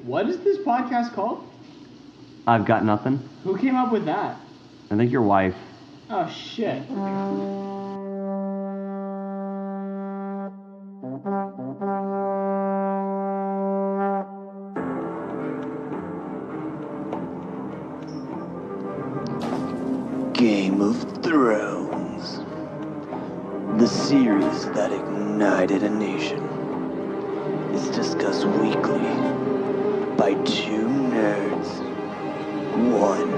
What is this podcast called? I've got nothing. Who came up with that? I think your wife. Oh, shit. Game of Thrones, the series that ignited a nation, is discussed weekly by two nerds. One,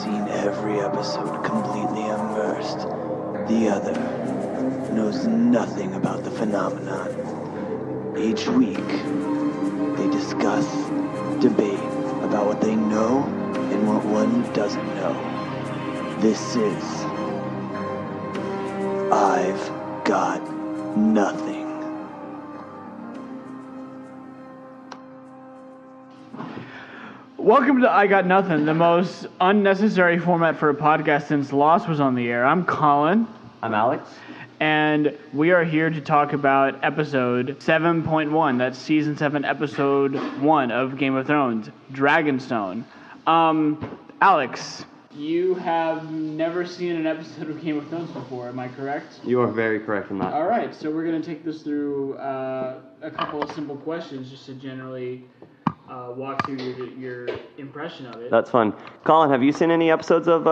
seen every episode completely immersed. The other knows nothing about the phenomenon. Each week, they discuss, debate about what they know and what one doesn't know. This is I've Got Nothing. Welcome to I Got Nothing, the most unnecessary format for a podcast since Lost was on the air. I'm Colin. I'm Alex. And we are here to talk about episode 7.1. That's season 7, episode 1 of Game of Thrones, Dragonstone. Alex, you have never seen an episode of Game of Thrones before, am I correct? You are very correct in that. All right, so we're going to take this through a couple of simple questions just to generally walk through your impression of it. That's fun. Colin, have you seen any episodes of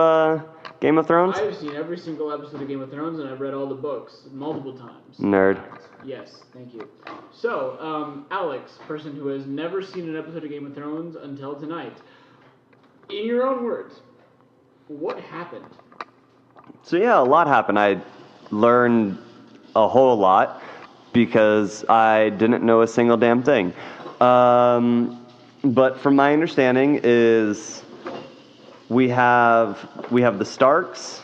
Game of Thrones? I've seen every single episode of Game of Thrones, and I've read all the books multiple times. Nerd. Yes, thank you. So, Alex, person who has never seen an episode of Game of Thrones until tonight, in your own words, what happened? So yeah, a lot happened. I learned a whole lot because I didn't know a single damn thing. But from my understanding is we have the Starks,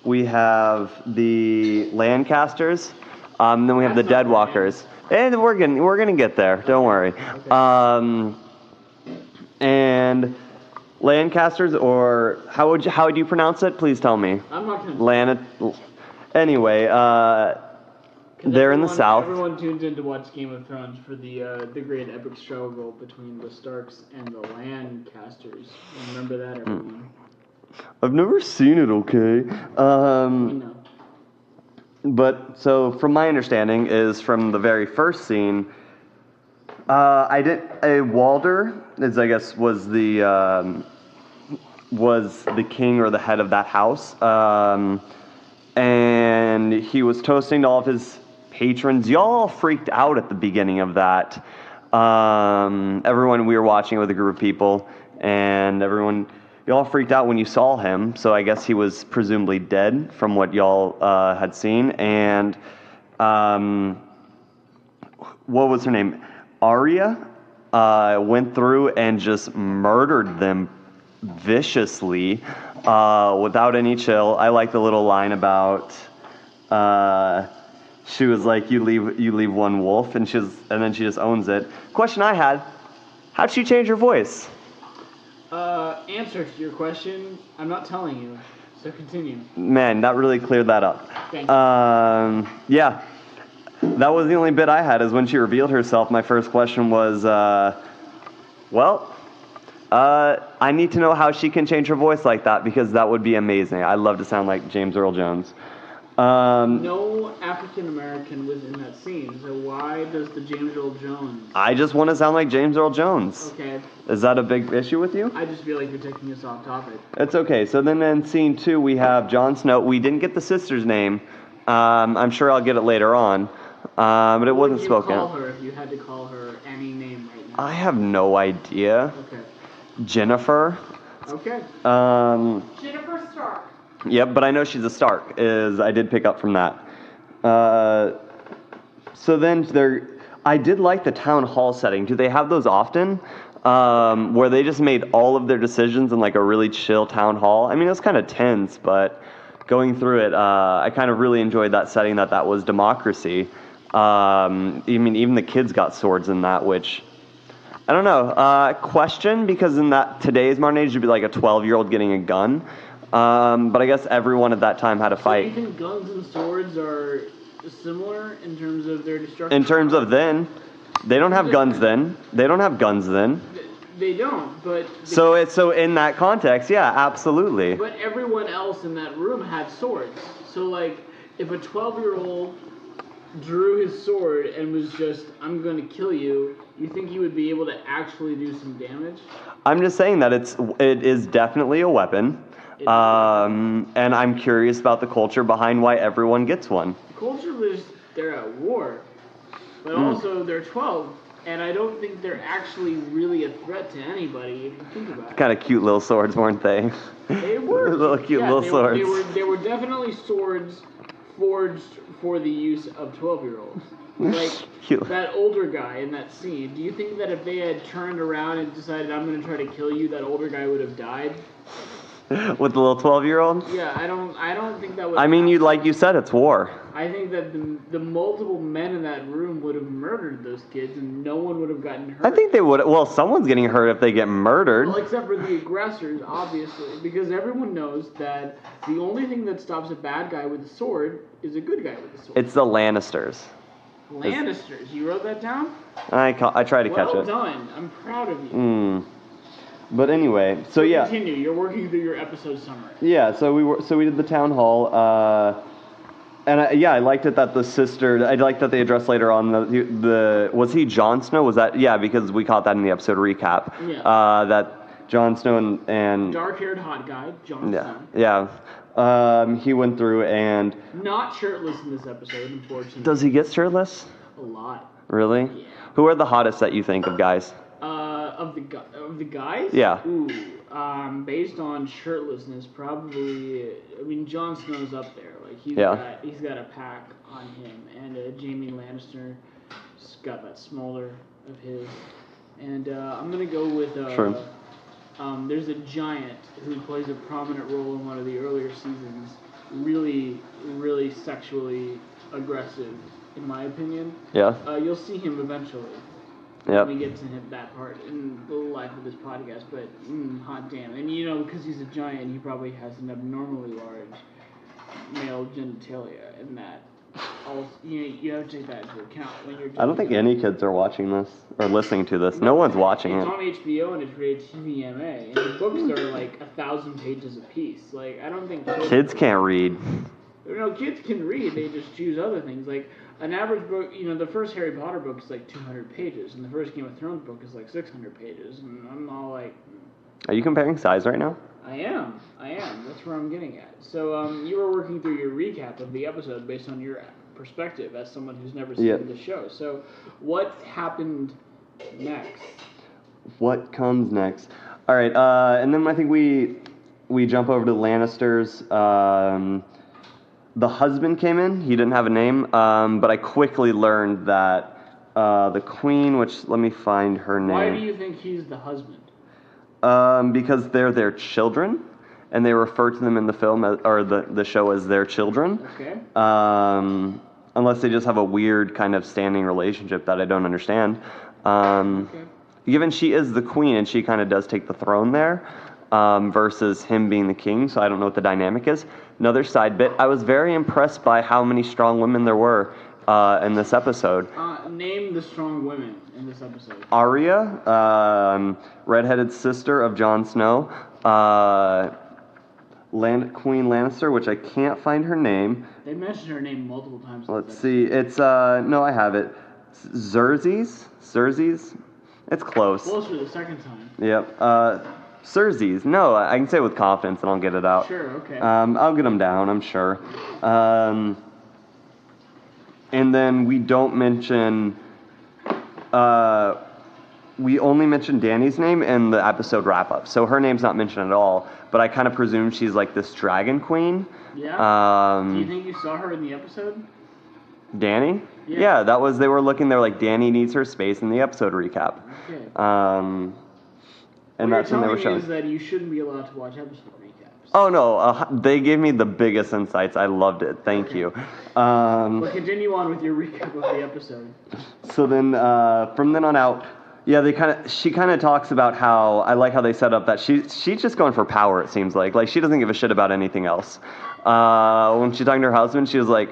we have the Lancasters, then we have the Deadwalkers. And we're gonna get there, don't worry. Okay. And Lancasters, or how would you pronounce it? Please tell me. I'm not going to... Anyway, they're in the south. Everyone tunes in to watch Game of Thrones for the great epic struggle between the Starks and the Lancasters. Remember that, everyone. I've never seen it, okay? We know. But, so, from my understanding, is from the very first scene, Walder, I guess, was the king or the head of that house, and he was toasting to all of his patrons. Y'all freaked out at the beginning of that. We were watching with a group of people, and y'all freaked out when you saw him, so I guess he was presumably dead from what y'all had seen. And what was her name? Arya went through and just murdered them viciously without any chill. I like the little line about she was like, you leave one wolf, and then she just owns it. Question I had, how'd she change her voice? Answer to your question, I'm not telling you, so continue. Man, that really cleared that up. Thank you. Yeah. That was the only bit I had, is when she revealed herself, my first question was, I need to know how she can change her voice like that, because that would be amazing. I'd love to sound like James Earl Jones. No African American was in that scene, so why does the James Earl Jones? I just want to sound like James Earl Jones. Okay. Is that a big issue with you? I just feel like you're taking us off topic. It's okay. So then in scene 2, we have Jon Snow. We didn't get the sister's name. I'm sure I'll get it later on. But it wasn't spoken. What would you call her if you had to call her any name right now? I have no idea. Okay. Jennifer. Okay. Jennifer Stark. Yep, but I know she's a Stark. I did pick up from that. So then I did like the town hall setting. Do they have those often? Where they just made all of their decisions in like a really chill town hall. I mean, it was kind of tense, but going through it, I kind of really enjoyed that setting. That was democracy. Even the kids got swords in that, which I don't know. Question, because in today's modern age, it'd be like a 12-year-old getting a gun. But I guess everyone at that time had a fight. Do you think guns and swords are similar in terms of their destruction? In terms of then, They don't have guns then. They don't have guns then. They don't, but... So in that context, yeah, absolutely. But everyone else in that room had swords. So, like, if a 12-year-old drew his sword and was just, I'm going to kill you, you think he would be able to actually do some damage? I'm just saying that it is definitely a weapon. And I'm curious about the culture behind why everyone gets one. The culture is they're at war, but also they're 12, and I don't think they're actually really a threat to anybody if you think about it. Kind of cute little swords, weren't they? They were. Little cute little swords. They were definitely swords forged for the use of 12-year-olds. Like Cute. that older guy in that scene. Do you think that if they had turned around and decided, I'm going to try to kill you, that older guy would have died? With the little 12-year-old? Yeah, I don't think that would. I mean, like you said, it's war. I think that the multiple men in that room would have murdered those kids, and no one would have gotten hurt. I think they would. Well, someone's getting hurt if they get murdered. Well, except for the aggressors, obviously, because everyone knows that the only thing that stops a bad guy with a sword is a good guy with a sword. It's the Lannisters. Lannisters. You wrote that down? I tried to catch it. Well done. I'm proud of you. But anyway, so yeah. Continue. You're working through your episode summary. Yeah, so we did the town hall, and I liked it that the sister. I liked that they addressed later on the was he Jon Snow? Was that because we caught that in the episode recap. Yeah. That Jon Snow and dark-haired hot guy Jon Snow. Yeah. He went through and not shirtless in this episode, unfortunately. Does he get shirtless? A lot. Really? Yeah. Who are the hottest that you think of guys? Of the guys? Yeah. Ooh, based on shirtlessness, probably. I mean, Jon Snow's up there. Like he's got a pack on him, and Jaime Lannister's got that smolder of his. And I'm gonna go with. Sure. There's a giant who plays a prominent role in one of the earlier seasons. Really, really sexually aggressive, in my opinion. Yeah. You'll see him eventually. Yep. When we get to him that part in the life of this podcast, but hot damn. And because he's a giant, he probably has an abnormally large male genitalia, and that also, you have to take that into account when you're. I don't think any kids are watching this or listening to this. No one's watching it's it. It's on HBO and it's rated TVMA, and the books are like 1,000 pages a piece. Like I don't think kids can't read. No, kids can read. They just choose other things. Like an average book, the first Harry Potter book is like 200 pages, and the first Game of Thrones book is like 600 pages, and I'm all like... Are you comparing size right now? I am. That's where I'm getting at. So you were working through your recap of the episode based on your perspective as someone who's never seen the show. So what happened next? What comes next? All right, and then I think we jump over to Lannisters. The husband came in. He didn't have a name, but I quickly learned that the queen, which let me find her name. Why do you think he's the husband? Because they're their children, and they refer to them in the film or the show as their children. Okay. Unless they just have a weird kind of standing relationship that I don't understand. Okay. Given she is the queen and she kind of does take the throne there. Versus him being the king, so I don't know what the dynamic is. Another side bit, I was very impressed by how many strong women there were in this episode. Name the strong women in this episode. Arya, redheaded sister of Jon Snow, Queen Lannister, which I can't find her name. They mentioned her name multiple times. Let's see, it's, no, I have it. Xerxes? It's close. Closer the second time. Yep. Cersei's. No, I can say it with confidence and I'll get it out. Sure, okay. I'll get them down, I'm sure. And then we don't mention... we only mention Dany's name in the episode wrap-up. So her name's not mentioned at all, but I kind of presume she's like this dragon queen. Yeah? Do you think you saw her in the episode? Dany? Yeah, they were like, Dany needs her space in the episode recap. Okay. And what that's when they were showing. Is that you shouldn't be allowed to watch episode recaps. Oh no, they gave me the biggest insights. I loved it. Thank you. Well, continue on with your recap of the episode. So then, from then on out, she kind of talks about how I like how they set up that she's just going for power. It seems like she doesn't give a shit about anything else. When she's talking to her husband, he's like,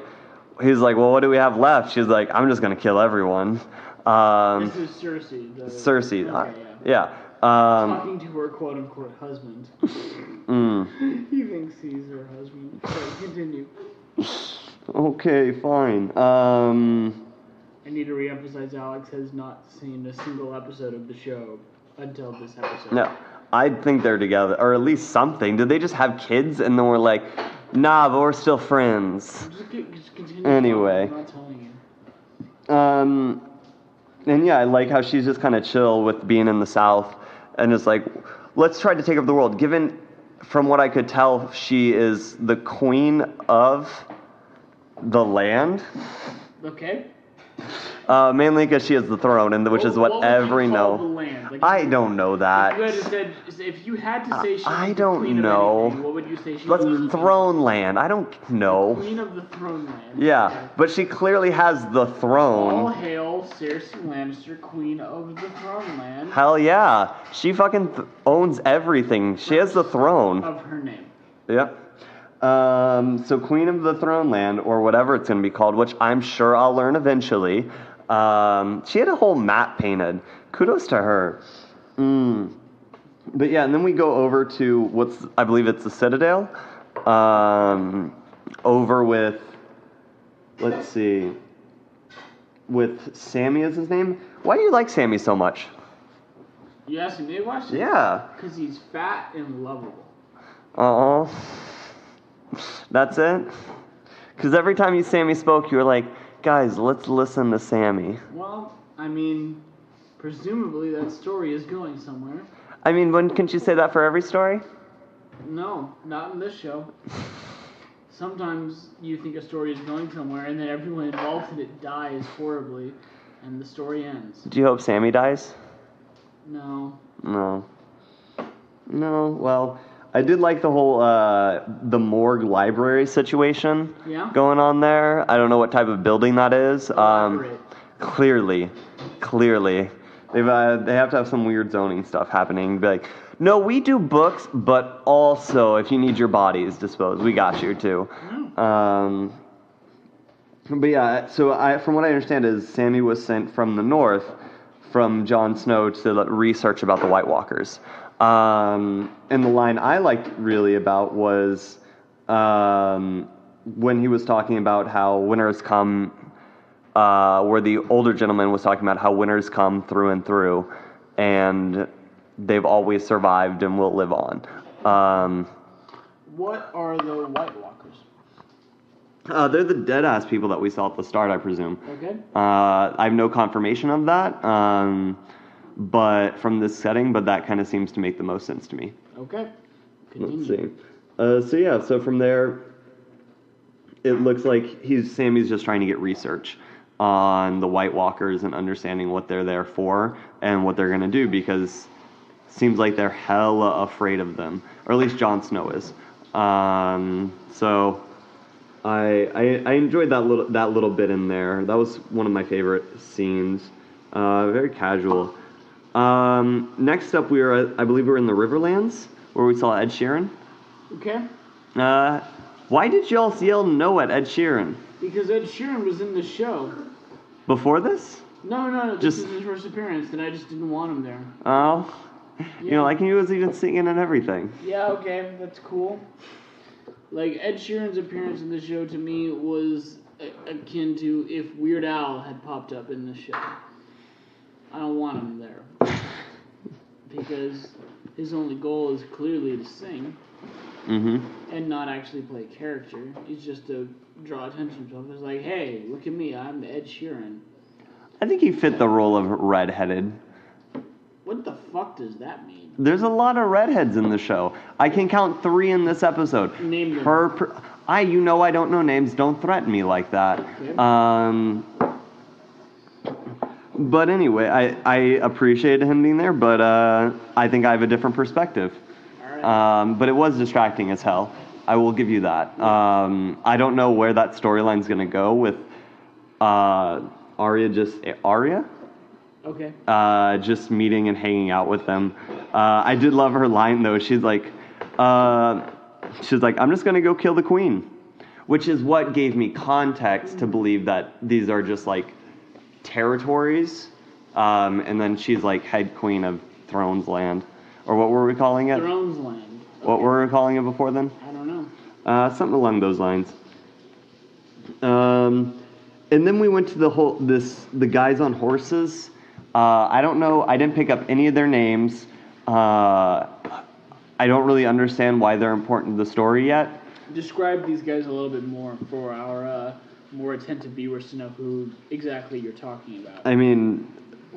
well, what do we have left? She's like, I'm just gonna kill everyone. This is Cersei. Cersei. Okay, yeah. Talking to her quote-unquote husband. Mm. He thinks he's her husband. So continue. Okay, fine. I need to reemphasize Alex has not seen a single episode of the show until this episode. No, I think they're together, or at least something. Did they just have kids and then we're like, nah, but we're still friends? Just continue. Anyway. I'm not telling you. And yeah, I like how she's just kind of chill with being in the South and it's like, let's try to take over the world. Given, from what I could tell, she is the queen of the land. Okay. Mainly because she has the throne, and which is what every know. The land? Like, I don't know that. If you had to say she was I the don't queen know. of anything, what would you say she Let's was? throne land. I don't know. Queen of the throne land. Yeah, Okay. but she clearly has the All throne. hail Cersei Lannister, queen of the throne land. Hell yeah, she fucking owns everything. She has the throne. Of her name. Yep. So Queen of the Throne Land, or whatever it's going to be called, which I'm sure I'll learn eventually. She had a whole map painted. Kudos to her. But yeah, and then we go over to I believe it's the Citadel. Over with, let's see, with Sammy is his name. Why do you like Sammy so much? You asking me a question? Yeah. Because he's fat and lovable. That's it? Because every time Sammy spoke, you were like, guys, let's listen to Sammy. Well, I mean, presumably that story is going somewhere. I mean, can't you say that for every story? No, not in this show. Sometimes you think a story is going somewhere, and then everyone involved in it dies horribly, and the story ends. Do you hope Sammy dies? No. No. Well, I did like the whole the morgue library situation going on there. I don't know what type of building that is. Clearly, they have to have some weird zoning stuff happening. Be like, no, we do books, but also if you need your bodies disposed, we got you too. But yeah, so from what I understand is Sammy was sent from the north, from Jon Snow to research about the White Walkers. And the line I liked really about was when he was talking about how winners come, where the older gentleman was talking about how winners come through and through, and they've always survived and will live on. What are the White Walkers? They're the dead-ass people that we saw at the start, I presume. Okay. I have no confirmation of that. But from this setting, but that kind of seems to make the most sense to me. Okay. Continue. Let's see. So from there, it looks like Sammy's just trying to get research on the White Walkers and understanding what they're there for and what they're going to do, because it seems like they're hella afraid of them, or at least Jon Snow is. So I enjoyed that little bit in there. That was one of my favorite scenes. Very casual. Next up, I believe we were in the Riverlands, where we saw Ed Sheeran. Okay. Why did y'all yell no at Ed Sheeran? Because Ed Sheeran was in the show. Before this? No. This is his first appearance, and I just didn't want him there. Oh. Yeah. You know, like he was even singing and everything. Yeah, okay, that's cool. Like, Ed Sheeran's appearance in the show to me was akin to if Weird Al had popped up in the show. I don't want him there. Because his only goal is clearly to sing. And not actually play character. He's just to draw attention to himself. It's like, hey, look at me, I'm Ed Sheeran. I think he fit the role of redheaded. What the fuck does that mean? There's a lot of redheads in the show. I can count 3 in this episode. Name them. I don't know names. Don't threaten me like that. Okay. But anyway, I appreciated him being there, but I think I have a different perspective. All right. But it was distracting as hell. I will give you that. I don't know where that storyline's going to go with Arya? Okay. Just meeting and hanging out with them. I did love her line, though. She's like, I'm just going to go kill the queen. Which is what gave me context to believe that these are just like territories, and then she's like head queen of Thrones Land, or what were we calling it? Thrones Land. What were we calling it before then? I don't know. Something along those lines. And then we went to the guys on horses. I don't know. I didn't pick up any of their names. I don't really understand why they're important to the story yet. Describe these guys a little bit more for our more attentive viewers to know who exactly you're talking about. I mean,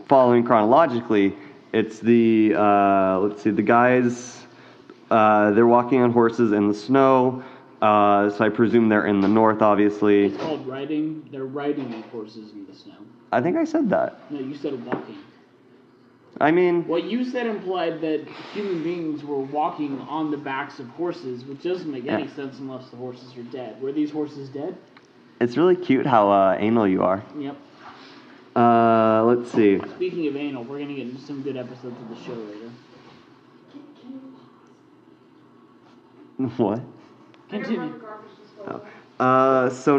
following chronologically, it's the the guys. They're walking on horses in the snow. So I presume they're in the north, obviously. It's called riding. They're riding horses in the snow. I think I said that. No, you said walking. I mean... What you said implied that human beings were walking on the backs of horses, which doesn't make any sense unless the horses are dead. Were these horses dead? It's really cute how anal you are. Yep. Let's see. Speaking of anal, we're going to get into some good episodes of the show later. What? Continue. So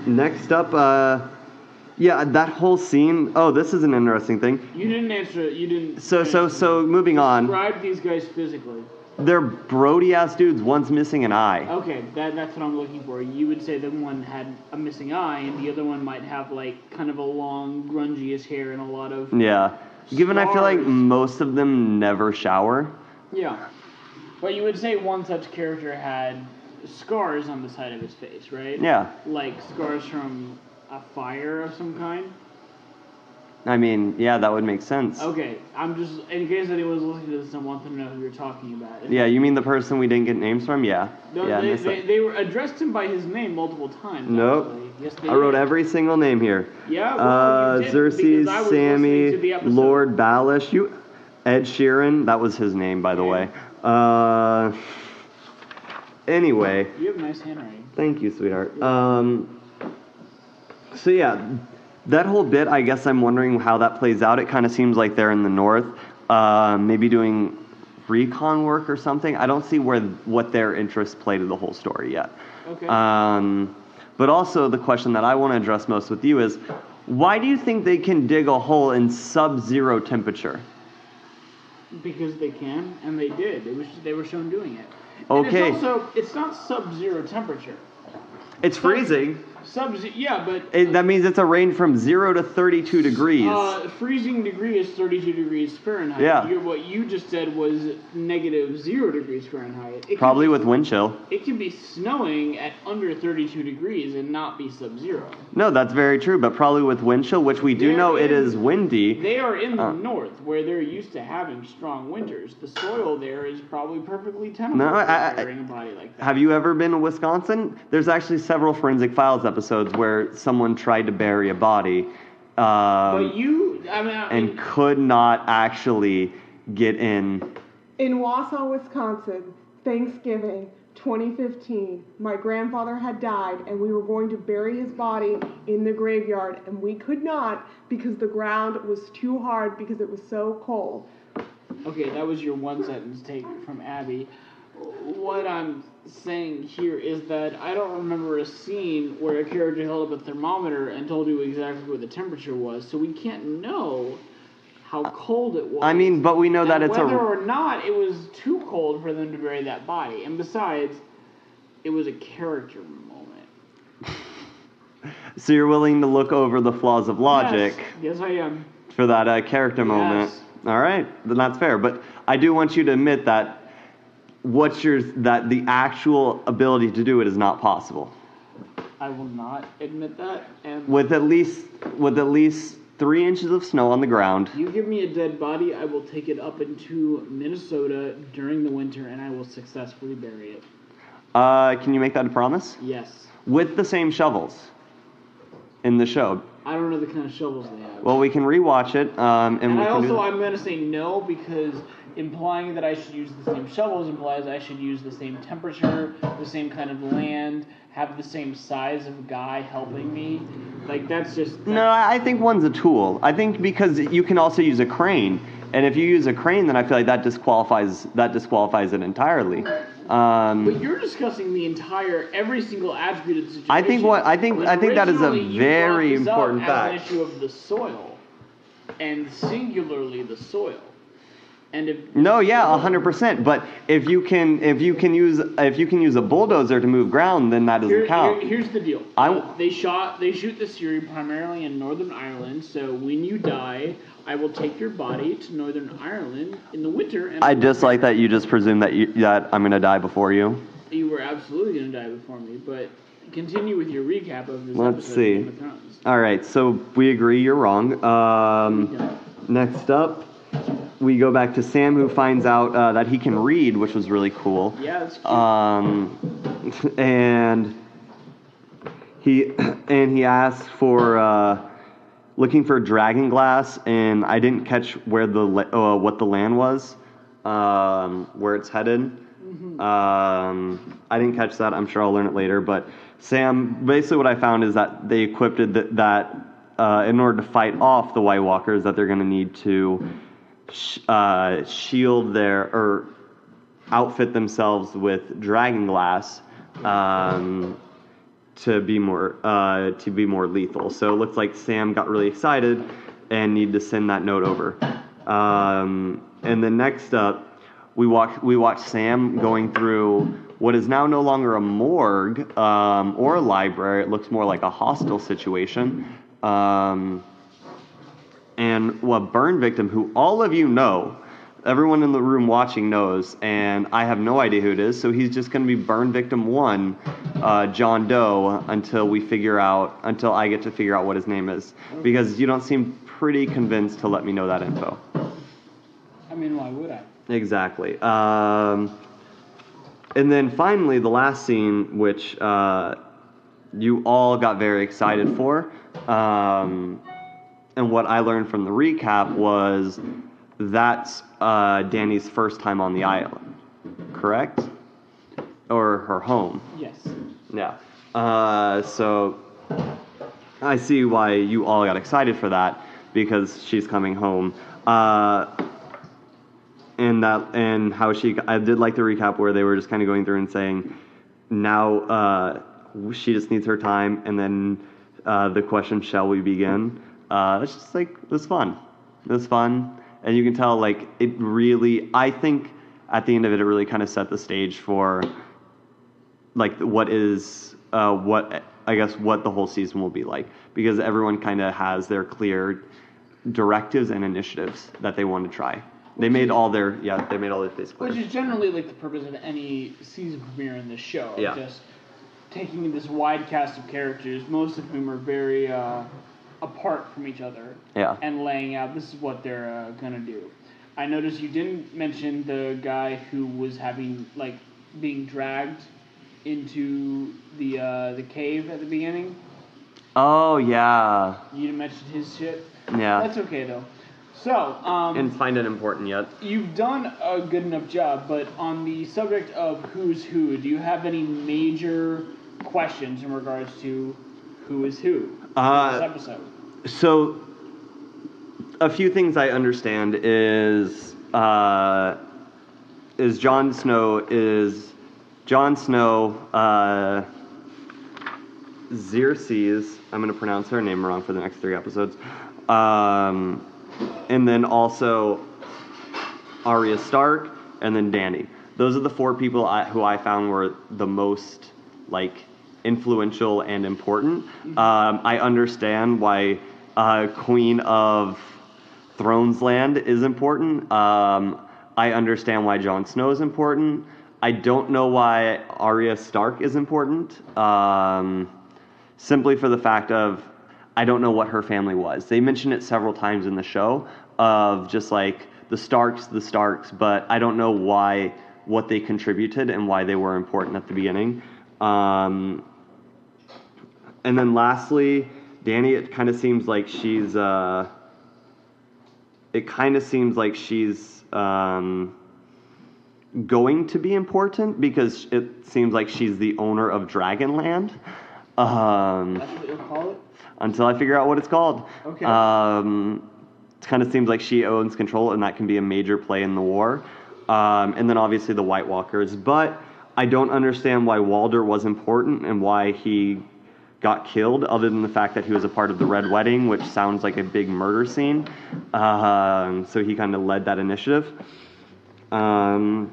next up, that whole scene. Oh, this is an interesting thing. You didn't answer it. You didn't. So moving on. Describe these guys physically. They're Brody ass dudes. One's missing an eye. Okay, that's what I'm looking for. You would say that one had a missing eye, and the other one might have like kind of a long, grungy-ish hair and a lot of Given I feel like scars. most of them never shower. Yeah. But you would say one such character had scars on the side of his face, right? Yeah. Like scars from a fire of some kind? I mean, yeah, that would make sense. Okay, I'm just, in case anyone's listening to this and wants to know who you're talking about. Yeah, you mean the person we didn't get names from? Yeah. No, yeah, they were addressed him by his name multiple times. Nope. Actually. Yes, they I wrote did. every single name here. Yeah, well, you did, because Xerxes, I was listening to the Sammy, episode. Lord Baelish, Ed Sheeran, that was his name, by the way. Anyway. You have nice handwriting. Thank you, sweetheart. So yeah, that whole bit, I guess I'm wondering how that plays out. It kind of seems like they're in the north, maybe doing recon work or something. I don't see what their interests play to the whole story yet. Okay. But also the question that I want to address most with you is, why do you think they can dig a hole in sub-zero temperature? Because they can, and they did. They were shown doing it. Okay. And it's not sub-zero temperature. It's freezing. Yeah, but... That means it's a range from 0 to 32 degrees. Freezing degree is 32 degrees Fahrenheit. Yeah. What you just said was -0 degrees Fahrenheit. Probably with wind chill. It can be snowing at under 32 degrees and not be sub-zero. No, that's very true, but probably with wind chill, which we do know it is windy. They are in the north, where they're used to having strong winters. The soil there is probably perfectly tenable for carrying a body like that. Have you ever been to Wisconsin? There's actually several Forensic Files episodes where someone tried to bury a body and could not actually get in. In Wausau, Wisconsin, Thanksgiving 2015, my grandfather had died and we were going to bury his body in the graveyard and we could not because the ground was too hard because it was so cold. Okay, that was your one sentence take from Abby. What I'm saying here is that I don't remember a scene where a character held up a thermometer and told you exactly what the temperature was, so we can't know how cold it was. I mean, but we know that it's whether or not it was too cold for them to bury that body. And besides, it was a character moment. So you're willing to look over the flaws of logic? Yes, I am. For that character moment. All right, then that's fair. But I do want you to admit that that the actual ability to do it is not possible. I will not admit that. And with at least 3 inches of snow on the ground. You give me a dead body, I will take it up into Minnesota during the winter, and I will successfully bury it. Can you make that a promise? Yes. With the same shovels in the show. I don't know the kind of shovels they have. Well, we can rewatch it, and we can I'm going to say no because implying that I should use the same shovels implies I should use the same temperature, the same kind of land, have the same size of guy helping me. Like, that's just... No, I think one's a tool. I think because you can also use a crane. And if you use a crane, then I feel like that disqualifies it entirely. But you're discussing every single attribute of the situation. I think that is a very important fact. As an issue of the soil, and singularly the soil. And if 100%. But if you can use a bulldozer to move ground, then that doesn't count. Here's the deal. They shoot the series primarily in Northern Ireland. So when you die, I will take your body to Northern Ireland in the winter. And I dislike that you just presume that I'm gonna die before you. You were absolutely gonna die before me, but continue with your recap of this Let's episode see. of Game of Thrones. All right, so we agree you're wrong. Next up, we go back to Sam, who finds out that he can read, which was really cool. Yeah, that's cute. And he asked for looking for dragon glass, and I didn't catch where what the land was, where it's headed. I didn't catch that. I'm sure I'll learn it later. But Sam, basically, what I found is that they equipped that in order to fight off the White Walkers, that they're going to need to shield or outfit themselves with dragon glass to be more lethal. So it looks like Sam got really excited and needed to send that note over. And then next up, we watch Sam going through what is now no longer a morgue or a library. It looks more like a hostel situation. And a burn victim who all of you know, everyone in the room watching knows, and I have no idea who it is, so he's just going to be burn victim 1, John Doe, until I get to figure out what his name is. Because you don't seem pretty convinced to let me know that info. I mean, why would I? Exactly. And then finally, the last scene, which you all got very excited for, and what I learned from the recap was that's Dany's first time on the island, correct? Or her home. Yes. Yeah. So I see why you all got excited for that, because she's coming home. And how I did like the recap where they were just kind of going through and saying, now she just needs her time, and then the question, shall we begin? It's just like, it was fun. It was fun. And you can tell, like, it really, I think at the end of it, it really kind of set the stage for, like, what the whole season will be like. Because everyone kind of has their clear directives and initiatives that they want to try. They made all their face clear. Which is generally, like, the purpose of any season premiere in this show. Yeah. Just taking this wide cast of characters, most of whom are very apart from each other, and laying out this is what they're gonna do. I noticed you didn't mention the guy who was being dragged into the cave at the beginning. Oh yeah. You didn't mention his shit. Yeah. That's okay though. So and find it important yet. You've done a good enough job, but on the subject of who's who, do you have any major questions in regards to who is who in this episode? So, a few things I understand is Jon Snow Xerxes. I'm going to pronounce her name wrong for the next 3 episodes. And then also Arya Stark, and then Dany. Those are the 4 people who I found were the most, like, influential and important. I understand why Queen of Thrones Land is important. I understand why Jon Snow is important. I don't know why Arya Stark is important. Simply for the fact of I don't know what her family was. They mention it several times in the show of just like the Starks, but I don't know what they contributed and why they were important at the beginning. And then lastly, Dany, it kind of seems like she's going to be important because it seems like she's the owner of Dragonland. That's what you'll call it? Until I figure out what it's called. Okay. It kind of seems like she owns control, and that can be a major play in the war. And then obviously the White Walkers. But I don't understand why Walder was important and why he got killed, other than the fact that he was a part of the Red Wedding, which sounds like a big murder scene. So he kind of led that initiative. And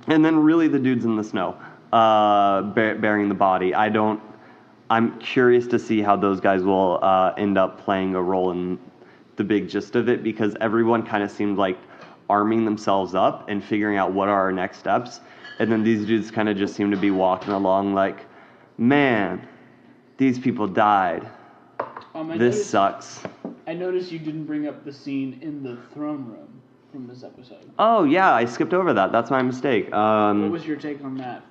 then really the dudes in the snow, burying the body. I'm curious to see how those guys will end up playing a role in the big gist of it, because everyone kind of seemed like arming themselves up and figuring out what are our next steps. And then these dudes kind of just seem to be walking along like, man, these people died. This sucks. I noticed you didn't bring up the scene in the throne room from this episode. Oh, yeah, I skipped over that. That's my mistake. What was your take on that?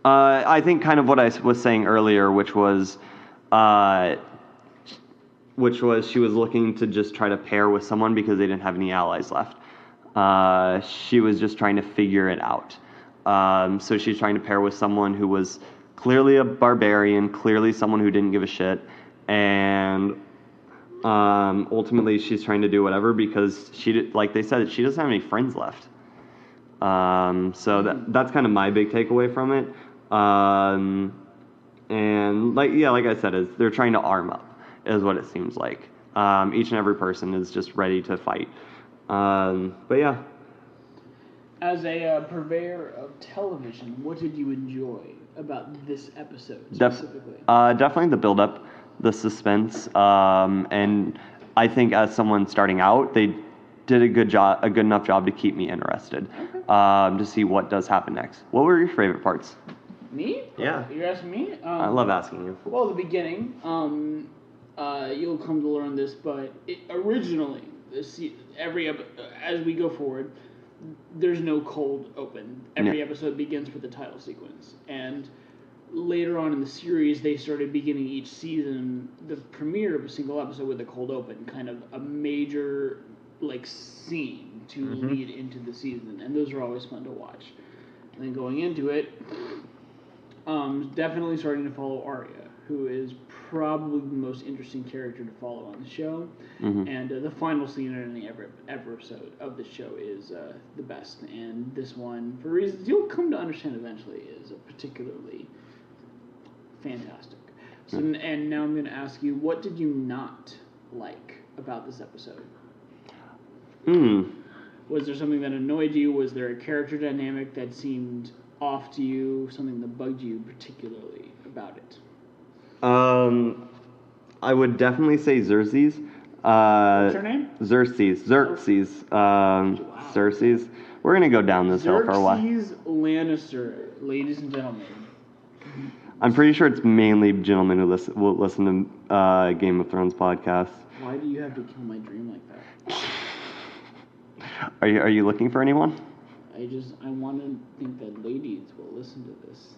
I think kind of what I was saying earlier, which was she was looking to just try to pair with someone because they didn't have any allies left. She was just trying to figure it out. So she's trying to pair with someone who was clearly a barbarian, clearly someone who didn't give a shit, and ultimately she's trying to do whatever because like they said, she doesn't have any friends left. So that's kind of my big takeaway from it. And like I said, is they're trying to arm up, is what it seems like. Each and every person is just ready to fight. But yeah. As a purveyor of television, what did you enjoy about this episode specifically? Definitely the build-up, the suspense, and I think as someone starting out, they did a good enough job to keep me interested, to see what does happen next. What were your favorite parts? Me? Yeah. You're asking me? I love asking you. Well, the beginning, you'll come to learn this, but originally, as we go forward, there's no cold open. Every episode begins with the title sequence. And later on in the series, they started beginning each season, the premiere of a single episode with a cold open, kind of a major scene to lead into the season. And those are always fun to watch. And then going into it, definitely starting to follow Arya, who is probably the most interesting character to follow on the show. And the final scene in any ever episode of the show is the best. And this one, for reasons you'll come to understand eventually, is particularly fantastic. So, and now I'm going to ask you, what did you not like about this episode? Was there something that annoyed you? Was there a character dynamic that seemed off to you? Something that bugged you particularly about it? I would definitely say Xerxes. What's her name? Xerxes. Xerxes. We're gonna go down this hill for a while. Xerxes Lannister, ladies and gentlemen. I'm pretty sure it's mainly gentlemen who will listen to Game of Thrones podcasts. Why do you have to kill my dream like that? Are you looking for anyone? I want to think that ladies will listen to this.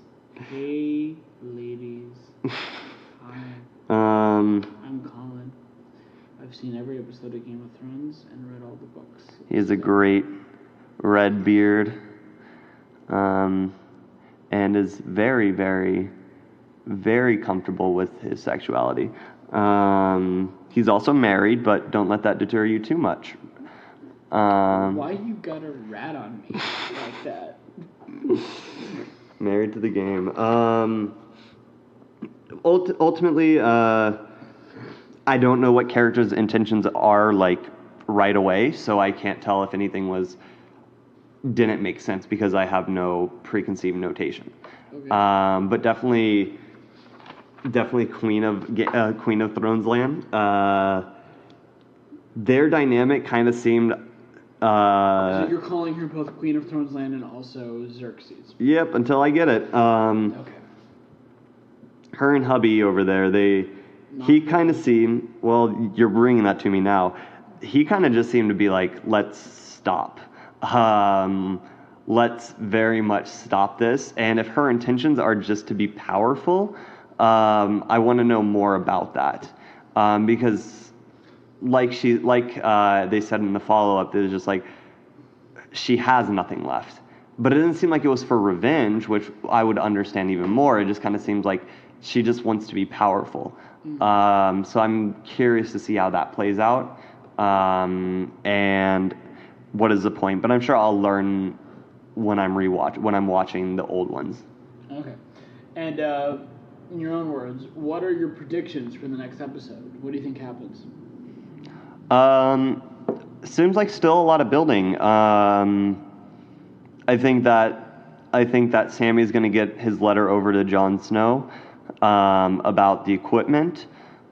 Hey, ladies. Hi. I'm Colin. I've seen every episode of Game of Thrones and read all the books. He has a great red beard, and is very, very, very comfortable with his sexuality. He's also married, but don't let that deter you too much. Why you got a rat on me like that? Married to the game. Ultimately, I don't know what characters' intentions are right away, so I can't tell if anything didn't make sense because I have no preconceived notation. Okay. But definitely Queen of Thrones land. Their dynamic kind of seemed. So you're calling her both Queen of Thrones land and also Xerxes. Yep, until I get it. Okay. Her and hubby over there, he kind of seemed, well, you're bringing that to me now. He kind of just seemed to be like, let's stop. Let's very much stop this. And if her intentions are just to be powerful, I want to know more about that. Because they said in the follow-up, it was just like, she has nothing left. But it didn't seem like it was for revenge, which I would understand even more. It just kind of seems like she just wants to be powerful. So I'm curious to see how that plays out. And what is the point? But I'm sure I'll learn when I'm watching the old ones. Okay. And in your own words, what are your predictions for the next episode? What do you think happens? Seems like still a lot of building. I think that Sammy's going to get his letter over to Jon Snow about the equipment.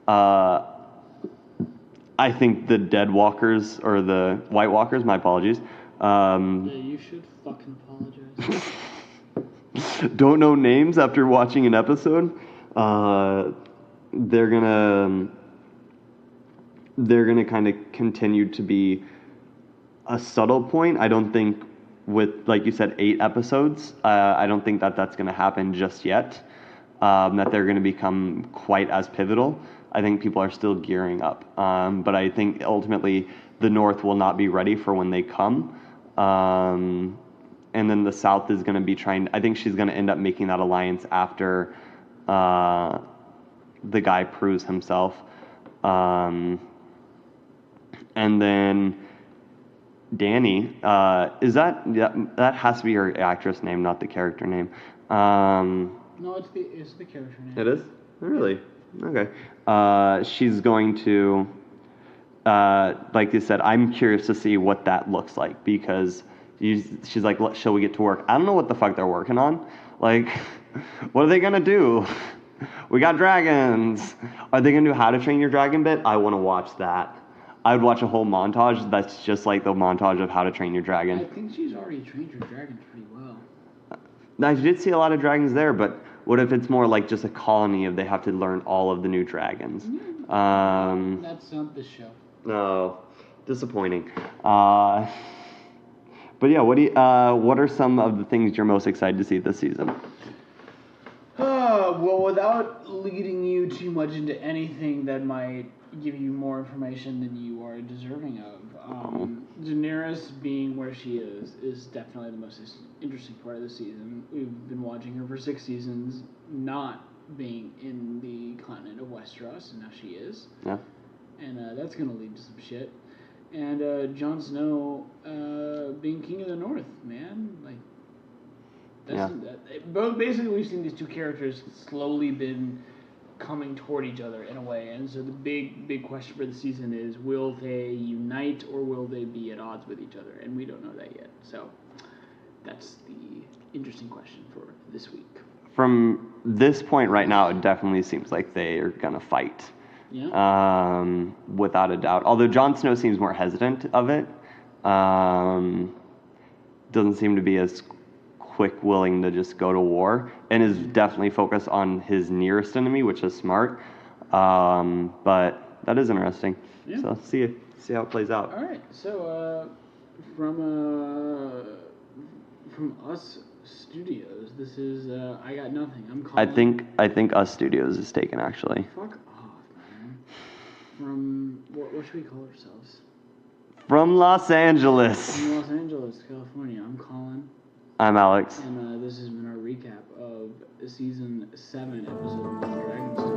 I think the Dead Walkers or the White Walkers, my apologies. Yeah, you should fucking apologize. Don't know names after watching an episode. They're gonna kind of continue to be a subtle point. I don't think with, like you said, 8 episodes, I don't think that that's going to happen just yet, that they're going to become quite as pivotal. I think people are still gearing up. But I think ultimately the North will not be ready for when they come. And then the South is going to be I think she's going to end up making that alliance after the guy proves himself. And then Danny, that has to be her actress name, not the character name. No, it's the character name. It is? Really? Okay. She's going to, like you said, I'm curious to see what that looks like, because she's like, shall we get to work? I don't know what the fuck they're working on. Like, what are they going to do? We got dragons. Are they going to do How to Train Your Dragon bit? I want to watch that. I would watch a whole montage that's just like the montage of How to Train Your Dragon. I think she's already trained her dragon pretty well. I did see a lot of dragons there, but what if it's more like just a colony of they have to learn all of the new dragons? That's not the show. No, disappointing. But yeah, what are some of the things you're most excited to see this season? Well, without leading you too much into anything that might give you more information than you are deserving of, Daenerys being where she is definitely the most interesting part of the season. We've been watching her for 6 seasons, not being in the continent of Westeros, and now she is. Yeah. And that's going to lead to some shit. And Jon Snow being King of the North, man. Like, both basically we've seen these two characters slowly been coming toward each other in a way, and so the big question for the season is, will they unite or will they be at odds with each other? And we don't know that yet, so that's the interesting question for this week. From this point right now, it definitely seems like they are gonna fight. Yeah. Without a doubt. Although Jon Snow seems more hesitant of it. Doesn't seem to be as quick willing to just go to war, and is definitely focused on his nearest enemy, which is smart. But that is interesting. Yeah. So see how it plays out. All right. So from Us Studios, this is I Got Nothing. I'm Colin. I think Us Studios is taken, actually. Fuck off, man. From what should we call ourselves? From Los Angeles. From Los Angeles, California. I'm Colin. I'm Alex. And this has been our recap of season 7, episode 1, Dragonstone.